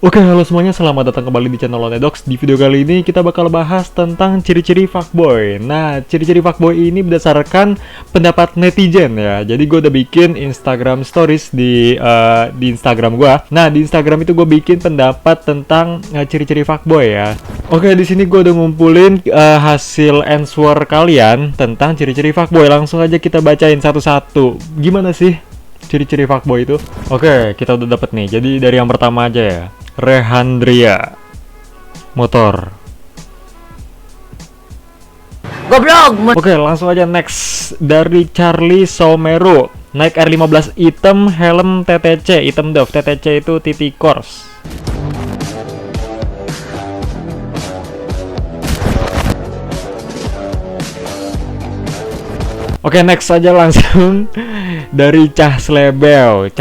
Oke, halo semuanya, selamat datang kembali di channel Lonedox. Di video kali ini kita bakal bahas tentang ciri-ciri fuckboy. Nah, ciri-ciri fuckboy ini berdasarkan pendapat netizen ya. Jadi gue udah bikin Instagram stories di Instagram gue. Nah, di Instagram itu gue bikin pendapat tentang ciri-ciri fuckboy ya. Oke, di sini gue udah ngumpulin hasil answer kalian tentang ciri-ciri fuckboy. Langsung aja kita bacain satu-satu. Gimana sih ciri-ciri fuckboy itu? Oke, kita udah dapet nih. Jadi dari yang pertama aja ya. Rehandria motor. Goblok. Oke, langsung aja next. Dari Charlie Somero, naik R15 hitam, helm TTC hitam Dove. TTC itu TT Course. Oke, next aja langsung dari Cah Slebel.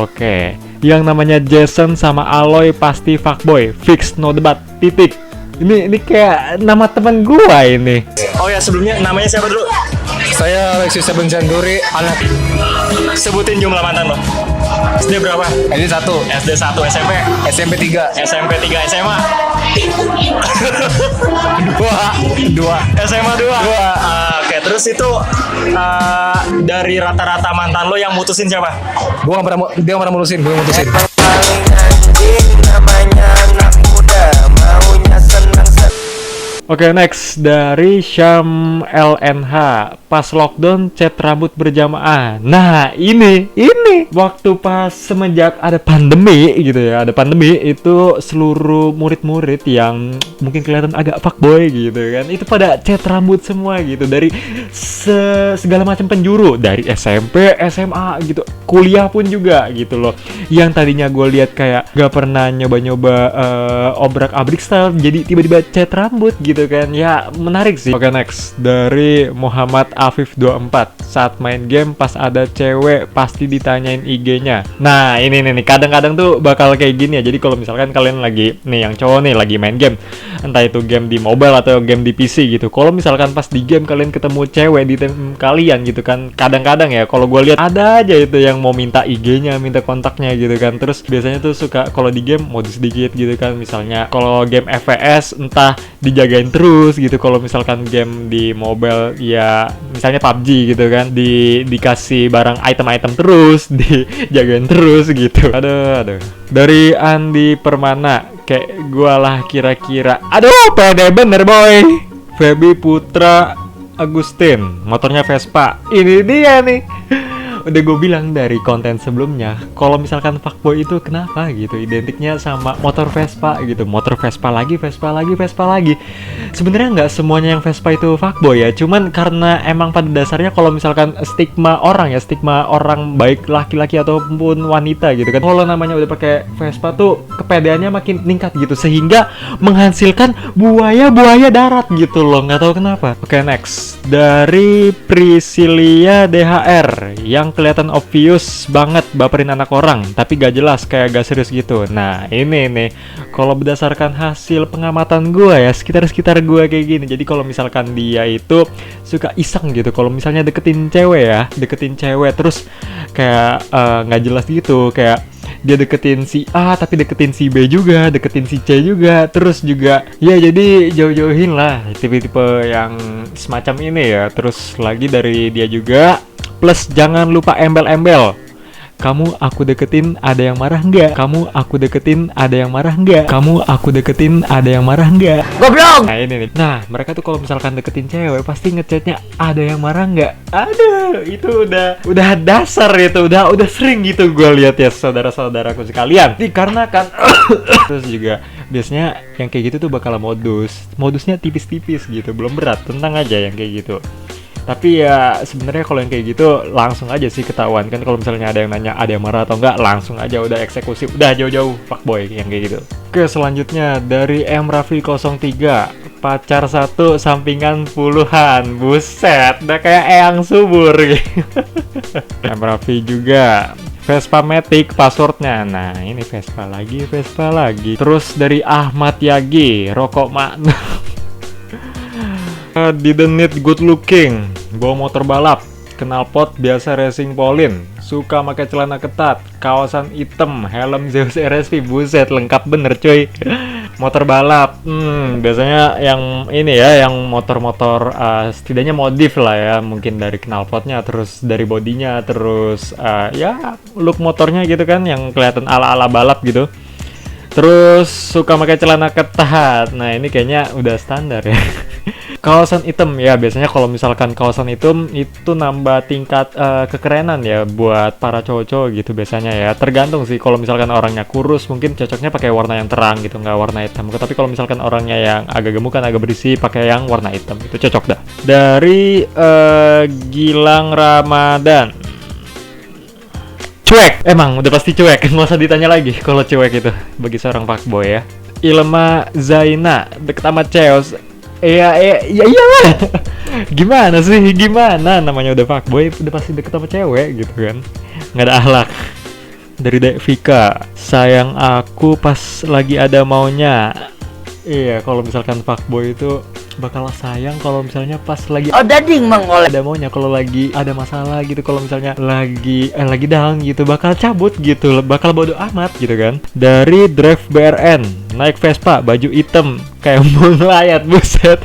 Oke. Yang namanya Jason sama Aloy pasti fuckboy. Fix, no debat. Titik. Ini kayak nama teman gua ini. Oh ya, sebelumnya namanya siapa dulu? Saya Alexis Sabun Chanduri, anak Sebutin jumlah mantan lo. SD berapa? SD 1, SD 1, SMP? SMP 3, SMP 3, SMA? 2, SMA 2? Oke, terus itu dari rata-rata mantan lo yang mutusin siapa? dia nggak pernah mutusin. Paling anjing namanya anak muda maunya senang. Oke, next dari Syam LNH. Pas lockdown cat rambut berjamaah. Nah, ini waktu pas semenjak ada pandemi gitu ya. Ada pandemi itu seluruh murid-murid yang mungkin kelihatan agak fuckboy gitu kan. Itu pada cat rambut semua gitu dari segala macam penjuru, dari SMP, SMA gitu. Kuliah pun juga gitu loh. Yang tadinya gue lihat kayak gak pernah nyoba-nyoba obrak-abrik style, jadi tiba-tiba cat rambut gitu kan. Ya, menarik sih. Oke, next dari Muhammad Afif 24. Saat main game pas ada cewek pasti ditanyain IG-nya. Nah, ini nih kadang-kadang tuh bakal kayak gini ya. Jadi kalau misalkan kalian lagi nih, yang cowok nih lagi main game, entah itu game di mobile atau game di PC gitu. Kalau misalkan pas di game kalian ketemu cewek di tim kalian gitu kan, kadang-kadang ya kalau gue lihat ada aja itu yang mau minta IG-nya, minta kontaknya gitu kan. Terus biasanya tuh suka kalau di game modus sedikit gitu kan. Misalnya kalau game FPS entah dijagain terus gitu. Kalau misalkan game di mobile ya misalnya PUBG gitu kan, dikasih barang item-item terus, dijagain terus gitu. Aduh. Dari Andi Permana, kayak gua lah kira-kira. Aduh, pede bener boy. Feby Putra Agustin, motornya Vespa. Ini dia nih. Udah gue bilang dari konten sebelumnya, kalau misalkan fuckboy itu kenapa gitu, identiknya sama motor Vespa gitu. Motor Vespa lagi. Sebenarnya nggak semuanya yang Vespa itu fuckboy ya, cuman karena emang pada dasarnya kalau misalkan stigma orang baik laki-laki ataupun wanita gitu kan, kalau namanya udah pakai Vespa tuh kepedeannya makin meningkat gitu, sehingga menghasilkan buaya darat gitu loh, nggak tahu kenapa. Oke, next dari Priscilia DHR, yang kelihatan obvious banget baperin anak orang, tapi gak jelas, kayak gak serius gitu. Nah, ini nih, kalau berdasarkan hasil pengamatan gue ya, sekitar gue kayak gini. Jadi kalau misalkan dia itu suka iseng gitu, kalau misalnya deketin cewek terus kayak gak jelas gitu, kayak dia deketin si A tapi deketin si B juga, deketin si C juga, terus juga ya jadi jauh-jauhin lah tipe-tipe yang semacam ini ya. Terus lagi dari dia juga, plus jangan lupa embel-embel. Kamu aku deketin ada yang marah nggak? Kamu aku deketin ada yang marah nggak? Kamu aku deketin ada yang marah nggak? Goblok. Nah, ini nih. Nah, mereka tuh kalau misalkan deketin cewek pasti ngechatnya ada yang marah nggak? Aduh, itu udah dasar itu, udah sering gitu gue lihat ya saudara-saudaraku sekalian. Dikarenakan terus juga biasanya yang kayak gitu tuh bakal modusnya tipis-tipis gitu, belum berat, tenang aja yang kayak gitu. Tapi ya sebenarnya kalau yang kayak gitu langsung aja sih ketahuan kan. Kalau misalnya ada yang nanya ada yang marah atau enggak, langsung aja udah eksekusi, udah jauh-jauh fuckboy yang kayak gitu. Oke, selanjutnya dari M Raffi 03, pacar satu sampingan puluhan. Buset, udah kayak eyang subur gitu. M Raffi juga Vespa Matic passwordnya. Nah, ini Vespa lagi. Terus dari Ahmad Yagi, rokok makna. Didn't need good looking, bawa motor balap, knalpot biasa racing Pauline, suka pakai celana ketat, kaosan hitam, helm Zeus RSV, buset lengkap bener cuy. Motor balap, biasanya yang ini ya, yang motor-motor setidaknya modif lah ya, mungkin dari knalpotnya, terus dari bodinya, terus ya look motornya gitu kan, yang kelihatan ala-ala balap gitu. Terus suka pakai celana ketat. Nah, ini kayaknya udah standar ya. Kaosan hitam ya, biasanya kalau misalkan kaosan hitam itu nambah tingkat kekerenan ya buat para cowok-cowok gitu biasanya ya. Tergantung sih, kalau misalkan orangnya kurus mungkin cocoknya pakai warna yang terang gitu, nggak warna hitam. Tapi kalau misalkan orangnya yang agak gemukan, agak berisi, pakai yang warna hitam itu cocok dah. Dari Gilang Ramadan. Cuek, emang udah pasti cuek, nggak usah ditanya lagi kalau cuek itu bagi seorang fuckboy ya. Ilma Zaina deket sama Cheos. Iya iyalah. Gimana sih, gimana namanya udah fuckboy udah pasti deket sama cewek gitu kan, nggak ada akhlak. Dari Dek Vika, sayang aku pas lagi ada maunya. Iya, kalau misalkan fuckboy itu bakal sayang kalau misalnya pas lagi dading mengoleh. ada maunya, kalau lagi ada masalah gitu, kalau misalnya lagi down gitu bakal cabut gitu, bakal bodo amat gitu kan. Dari Drive BRN, naik Vespa baju hitam kayak mau ngelayat, buset.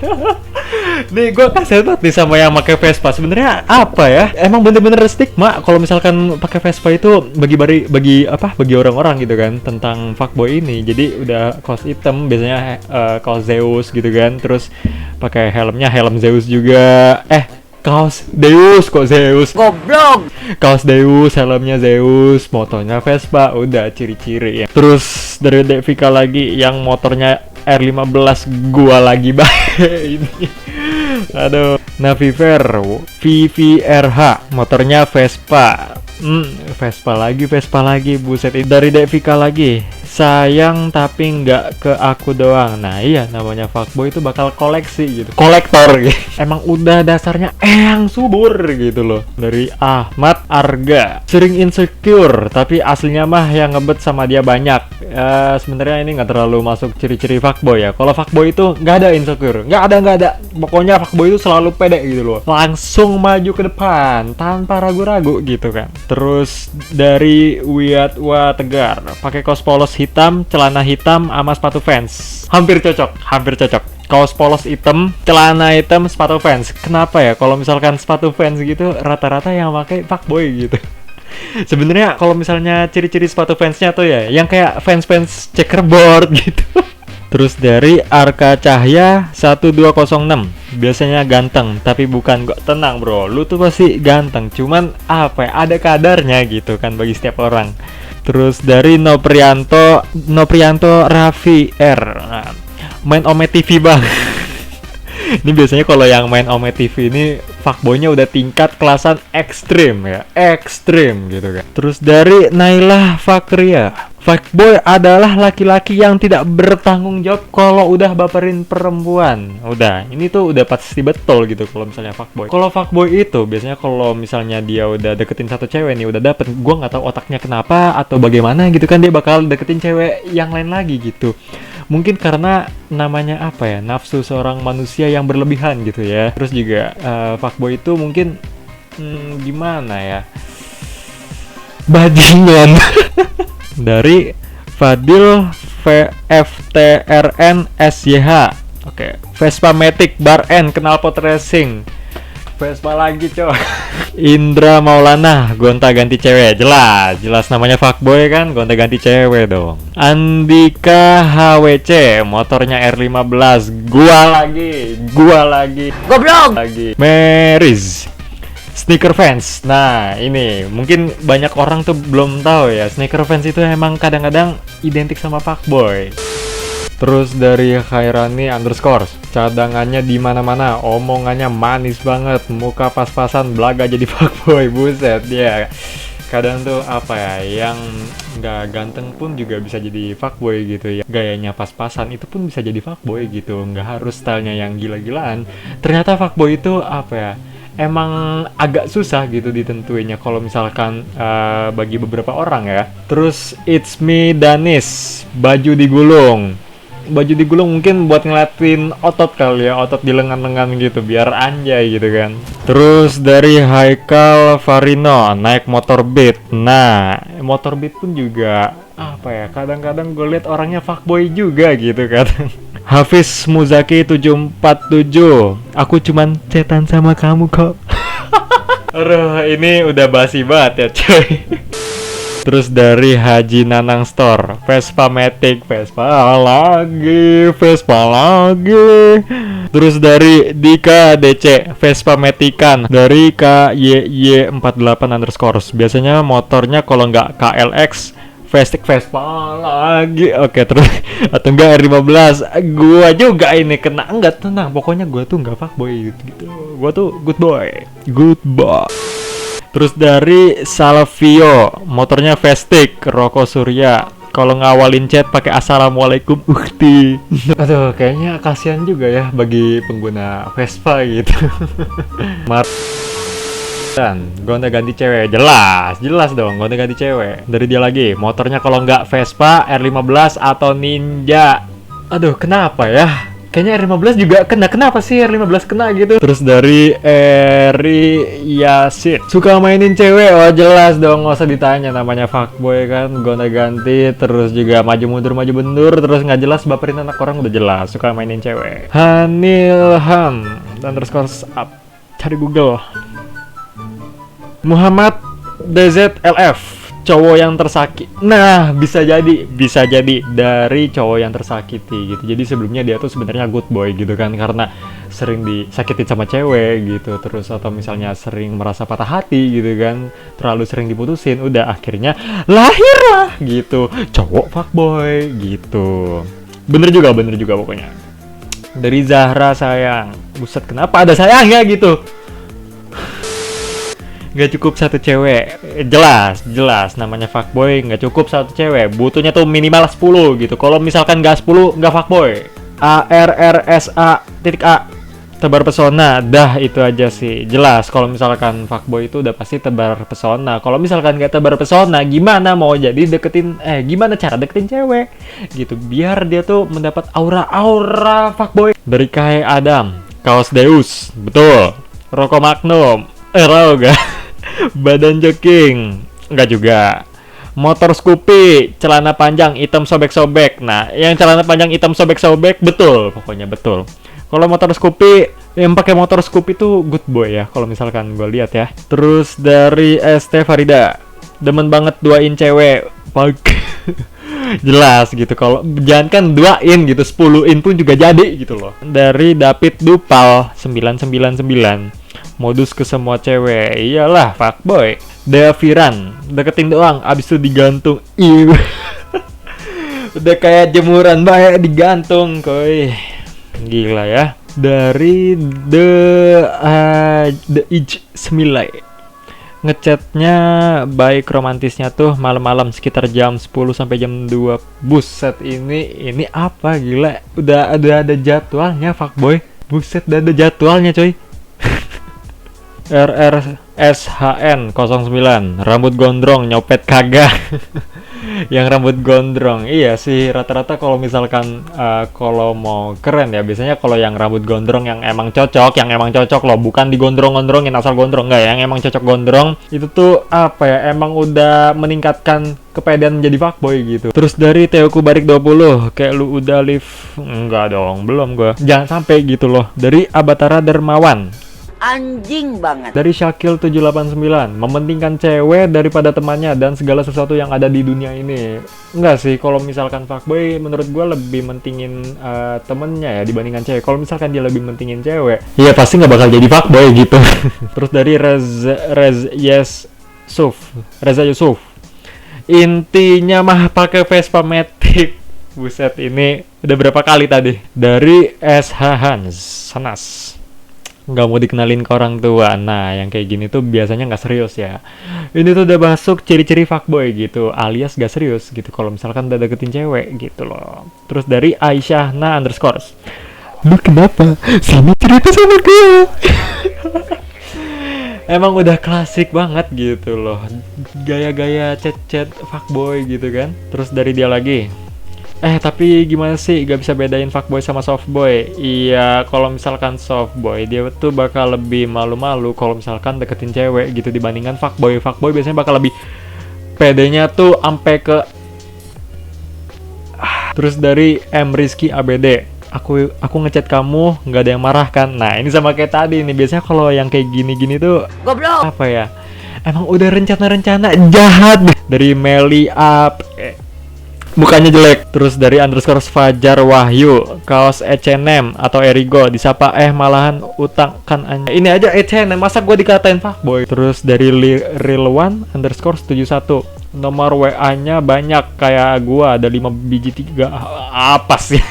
Nih gue kasih banget nih sama yang pakai Vespa. Sebenarnya apa ya? Emang bener-bener stigma kalau misalkan pakai Vespa itu bagi orang-orang gitu kan tentang fuckboy ini. Jadi udah kaos hitam biasanya, kaos Zeus gitu kan. Terus pakai helmnya helm Zeus juga. Kaos Deus kok Zeus. Goblok. Kaos Deus, helmnya Zeus, motornya Vespa, udah ciri-ciri ya. Terus dari Devika lagi yang motornya R15, gua lagi ini. Aduh, Naviver VVRH, motornya Vespa. Vespa lagi, buset. Dari Devika lagi, sayang tapi nggak ke aku doang. Nah iya, namanya fuckboy itu bakal koleksi gitu, kolektor gitu. Emang udah dasarnya yang subur gitu loh. Dari Ahmad Arga, sering insecure tapi aslinya mah yang ngebet sama dia banyak. Sebenarnya ini nggak terlalu masuk ciri-ciri fuckboy ya. Kalau fuckboy itu nggak ada insecure, nggak ada. Pokoknya fuckboy itu selalu pede gitu loh, langsung maju ke depan tanpa ragu-ragu gitu kan. Terus dari Wiatwa Tegar, pakai kaos polos hitam, celana hitam, sama sepatu Vans. Hampir cocok. Kaos polos hitam, celana hitam, sepatu Vans. Kenapa ya? Kalau misalkan sepatu Vans gitu, rata-rata yang pakai fuckboy gitu. Sebenarnya kalau misalnya ciri-ciri sepatu Vansnya tuh ya, yang kayak fans checkerboard gitu. Terus dari Arka Cahya 1206, biasanya ganteng tapi bukan kok. Tenang bro, lu tuh pasti ganteng, cuman apa ya, ada kadarnya gitu kan bagi setiap orang. Terus dari Noprianto Raffi R, main Ome TV bang. Ini biasanya kalau yang main Ome TV ini fuckboynya udah tingkat kelasan ekstrim ya, ekstrim gitu kan. Terus dari Naila Fakria, fuckboy adalah laki-laki yang tidak bertanggung jawab kalau udah baperin perempuan. Udah, ini tuh udah pasti betul gitu kalau misalnya fuckboy. Kalau fuckboy itu biasanya kalau misalnya dia udah deketin satu cewek nih, udah dapet, gua nggak tahu otaknya kenapa atau bagaimana gitu kan, dia bakal deketin cewek yang lain lagi gitu. Mungkin karena namanya apa ya, nafsu seorang manusia yang berlebihan gitu ya. Terus juga fuckboy itu mungkin gimana ya, bajingan. Dari Fadil VFTRN SYH, oke. Vespa Matic Bar N knalpot racing. Vespa lagi coy. Indra Maulana, gonta-ganti cewek. Jelas namanya fuckboy kan, gonta-ganti cewek dong. Andika HWC, motornya R15. Gua lagi. Goblok. Lagi. Meriz, sneaker fans. Nah ini mungkin banyak orang tuh belum tahu ya, sneaker fans itu emang kadang-kadang identik sama fuckboy. Terus dari Khairani _ cadangannya di mana-mana, omongannya manis banget, muka pas-pasan, belaga jadi fuckboy, buset ya. Kadang tuh apa ya, yang nggak ganteng pun juga bisa jadi fuckboy gitu ya. Gayanya pas-pasan itu pun bisa jadi fuckboy gitu, nggak harus stylenya yang gila-gilaan. Ternyata fuckboy itu apa ya, emang agak susah gitu ditentuinnya kalau misalkan bagi beberapa orang ya. Terus It's Me Danis, baju digulung. baju digulung mungkin buat ngeliatin otot kali ya, otot di lengan-lengan gitu biar anjay gitu kan. Terus dari Haikal Farino naik motor Beat. Nah, motor Beat pun juga apa ya, kadang-kadang gue lihat orangnya fuckboy juga gitu kan. Hafiz Muzaki 747, aku cuman chatan sama kamu kok. Aduh, ini udah basi banget ya coy. Terus dari Haji Nanang Store, Vespa Matic, Vespa lagi. Terus dari Dika DC, Vespa Matikan. Dari KYY48_. Biasanya motornya kalau nggak KLX, Vestik Vespa lagi. Oke, terus atau enggak R15. Gua juga ini kena, enggak, tenang. Pokoknya gua tuh nggak fuckboy gitu. Gua tuh good boy. Terus dari Salvio, motornya Vestik, Roko Surya. Kalau ngawalin chat pakai assalamualaikum ukti. Aduh, kayaknya kasihan juga ya bagi pengguna Vespa gitu. Dan gonta-ganti cewek, jelas dong gonta-ganti cewek. Dari dia lagi, motornya kalau nggak Vespa, R15 atau Ninja. Aduh, kenapa ya? Kayaknya R15 juga kena. Kenapa sih R15 kena gitu? Terus dari Eri Yasin, suka mainin cewek. Oh jelas dong, nggak usah ditanya, namanya fuckboy kan. Gonta-ganti, terus juga maju mundur, terus nggak jelas baperin anak orang, udah jelas suka mainin cewek. Hanilham dan terus up, cari Google. Muhammad DZLF, cowok yang tersakiti. Nah, bisa jadi dari cowok yang tersakiti gitu. Jadi sebelumnya dia tuh sebenarnya good boy gitu kan, karena sering disakitin sama cewek gitu. Terus atau misalnya sering merasa patah hati gitu kan, terlalu sering diputusin, udah akhirnya lahirlah gitu cowok fuckboy gitu. Bener juga pokoknya. Dari Zahra sayang, buset kenapa ada sayangnya gitu. Nggak cukup satu cewek, jelas namanya fuckboy nggak cukup satu cewek, butuhnya tuh minimal 10 gitu. Kalau misalkan nggak 10 nggak fuckboy. ARRSA titik A, tebar pesona, dah itu aja sih. Jelas kalau misalkan fuckboy itu udah pasti tebar pesona. Kalau misalkan nggak tebar pesona, gimana mau jadi gimana cara deketin cewek gitu biar dia tuh mendapat aura fuckboy. Dari Kai Adam, kaos Deus, betul. Rokok Magnum, Roga. Badan jogging, enggak juga. Motor Scoopy, celana panjang hitam sobek-sobek. Nah, yang celana panjang hitam sobek-sobek betul, pokoknya betul. Kalau motor Scoopy, yang pakai motor Scoopy itu good boy ya, kalau misalkan gue lihat ya. Terus dari ST Farida, demen banget duain cewek. Jelas gitu, kalau jangan kan 2-in gitu, 10-in pun juga jadi gitu loh. Dari David Dupal 999, modus ke semua cewek, iyalah fuckboy. Deviran, deketin doang, abis itu digantung. Udah kayak jemuran baik digantung, koi. Gila ya. Dari The Ij Semilai, ngechatnya baik romantisnya tuh malam-malam sekitar jam 10 sampai jam 2. Buset, ini apa gila? Udah ada jadwalnya fuckboy. Buset, udah ada jadwalnya coy. RRSHN 09, rambut gondrong nyopet kagak. Yang rambut gondrong, iya sih rata-rata kalau misalkan kalau mau keren ya biasanya kalau yang rambut gondrong yang emang cocok loh, bukan digondrong-gondrongin asal gondrong, enggak, yang emang cocok gondrong itu tuh apa ya, emang udah meningkatkan kepedean menjadi fuckboy gitu. Terus dari Teoku Barik 20, kayak lu udah live, enggak dong, belum gua, jangan sampai gitu loh. Dari Abatara Dermawan, Anjing banget. dari Syakil 789, mementingkan cewek daripada temannya dan segala sesuatu yang ada di dunia ini. Enggak sih, kalau misalkan fuckboy menurut gue lebih mentingin temennya ya dibandingkan cewek. Kalau misalkan dia lebih mentingin cewek, iya pasti nggak bakal jadi fuckboy gitu. Terus dari Reza Yusuf, intinya mah pakai Vespa Matic. Buset, ini udah berapa kali tadi. Dari SH Hans Sanas, nggak mau dikenalin ke orang tua. Nah, yang kayak gini tuh biasanya nggak serius ya. Ini tuh udah masuk ciri-ciri fuckboy gitu, alias gak serius gitu kalau misalkan udah deketin cewek gitu loh. Terus dari Aisyah _, lu kenapa sini cerita sama gue? Emang udah klasik banget gitu loh, gaya-gaya chat-chat fuckboy gitu kan. Terus dari dia lagi, Tapi gimana sih gak bisa bedain fuckboy sama softboy? Iya, kalau misalkan softboy dia tuh bakal lebih malu-malu kalau misalkan deketin cewek gitu dibandingkan fuckboy. Fuckboy biasanya bakal lebih pedenya tuh ampe ke. Terus dari M Rizky ABD, aku ngechat kamu nggak ada yang marah kan? Nah ini sama kayak tadi nih, biasanya kalau yang kayak gini-gini tuh Goblok. apa ya? Emang udah rencana-rencana jahat. Dari Meli Up, mukanya jelek. Terus dari underscore Fajar Wahyu, kaos H&M atau Erigo disapa malahan utang kan ini aja H&M, masa gue dikatain fuckboy. Terus dari Real1 underscore 71, nomor WA-nya banyak kayak gua ada 5 biji 3. Apa sih?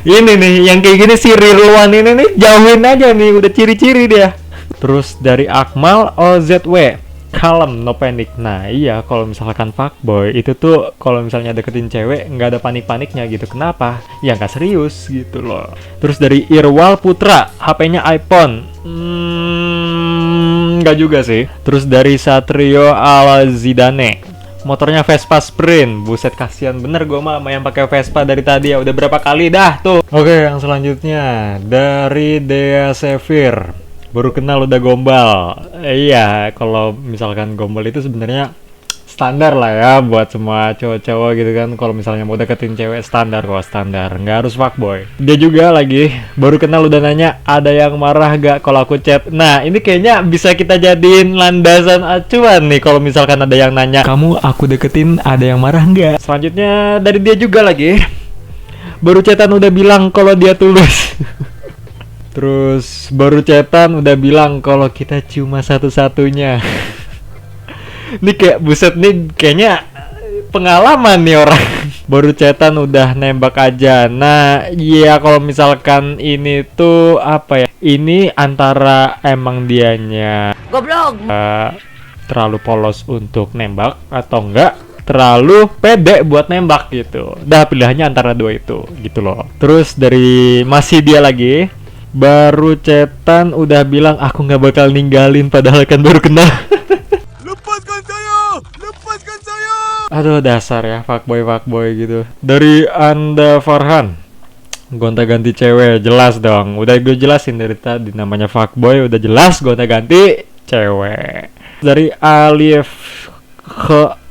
Ini nih yang kayak gini si Real1 ini nih jauhin aja nih, udah ciri-ciri dia. Terus dari Akmal OZW, kalem no panic. Nah iya, kalau misalkan fuckboy itu tuh kalau misalnya deketin cewek nggak ada panik-paniknya gitu. Kenapa? Ya nggak serius gitu loh. Terus dari Irwal Putra, HP-nya iPhone. Nggak juga sih. Terus dari Satrio Alzidane, motornya Vespa Sprint. Buset, kasihan bener gue mah sama yang pakai Vespa dari tadi ya. Udah berapa kali dah tuh. Oke, yang selanjutnya dari Dea Sevir, baru kenal udah gombal. Iya, kalau misalkan gombal itu sebenarnya standar lah ya buat semua cowok-cowok gitu kan. Kalau misalnya mau deketin cewek standar kok, standar, nggak harus fuckboy. Dia juga lagi baru kenal udah nanya ada yang marah gak kalau aku chat. Nah ini kayaknya bisa kita jadiin landasan acuan nih kalau misalkan ada yang nanya, kamu aku deketin ada yang marah nggak? Selanjutnya dari dia juga lagi, baru chatan udah bilang kalau dia tulus. Terus baru chatan udah bilang kalau kita cuma satu-satunya. Ini kayak buset nih, kayaknya pengalaman nih orang. Baru chatan udah nembak aja. Nah iya, kalau misalkan ini tuh apa ya, ini antara emang dianya Goblok. terlalu polos untuk nembak atau enggak terlalu pede buat nembak gitu. Dah pilihannya antara dua itu gitu loh. Terus dari masih dia lagi, baru chatan udah bilang aku nggak bakal ninggalin padahal kan baru kenal. Lepaskan saya. Aduh dasar ya fuckboy gitu. Dari Anda Farhan, gonta-ganti cewek jelas dong. Udah gue jelasin dari tadi, namanya fuckboy udah jelas gonta-ganti cewek. Dari Alif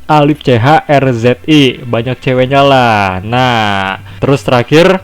CHRZI, banyak ceweknya lah. Nah terus terakhir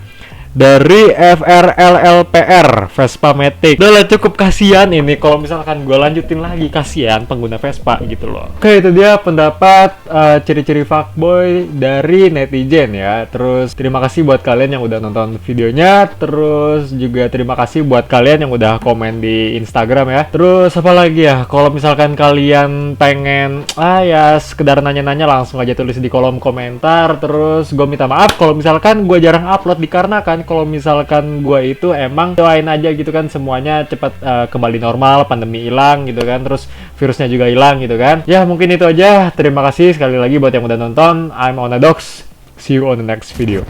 dari FRLLPR, Vespa Matic. Udah lah, cukup kasihan ini kalau misalkan gue lanjutin lagi, kasihan pengguna Vespa gitu loh. Oke, itu dia pendapat ciri-ciri fuckboy dari netizen ya. Terus terima kasih buat kalian yang udah nonton videonya. Terus juga terima kasih buat kalian yang udah komen di Instagram ya. Terus apa lagi ya, kalau misalkan kalian pengen ya sekedar nanya-nanya, langsung aja tulis di kolom komentar. Terus gue minta maaf kalau misalkan gue jarang upload, dikarenakan kalau misalkan gue itu emang doain aja gitu kan semuanya cepat kembali normal, pandemi hilang gitu kan, terus virusnya juga hilang gitu kan. Ya mungkin itu aja, terima kasih sekali lagi buat yang udah nonton. I'm Onadox, see you on the next video.